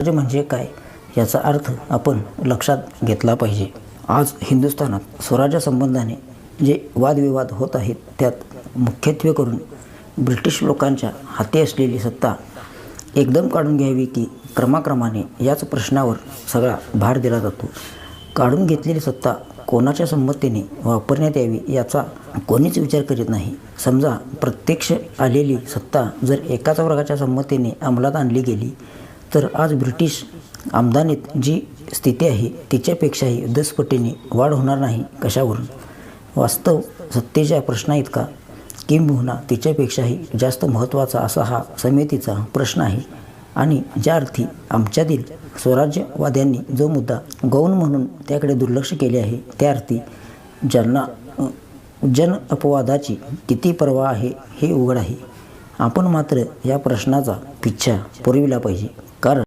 स्वराज्य म्हणजे काय याचा अर्थ आपण लक्षात घेतला पाहिजे. आज हिंदुस्थानात स्वराज्यासंबंधाने जे वादविवाद होत आहेत त्यात मुख्यत्वे करून ब्रिटिश लोकांच्या हाती असलेली सत्ता एकदम काढून घ्यावी की क्रमाक्रमाने याच प्रश्नावर सगळा भार दिला जातो. काढून घेतलेली सत्ता कोणाच्या संमतीने वापरण्यात यावी याचा कोणीच विचार करीत नाही. समजा प्रत्यक्ष आलेली सत्ता जर एकाच वर्गाच्या संमतीने अंमलात आणली गेली तर आज ब्रिटिश आमदानीत जी स्थिती आहे तिच्यापेक्षाही 10 पटीने वाढ होणार नाही कशावरून. वास्तव सत्तेच्या प्रश्नाइतका किंबहुना तिच्यापेक्षाही जास्त महत्त्वाचा असा हा समितीचा प्रश्न आहे. आणि ज्या अर्थी आमच्यातील स्वराज्यवाद्यांनी जो मुद्दा गौण म्हणून त्याकडे दुर्लक्ष केले आहे त्या अर्थी ज्यांना जन अपवादाची किती पर्वा आहे हे उघड आहे. आपण मात्र या प्रश्नाचा पिच्छा पुरविला पाहिजे. कारण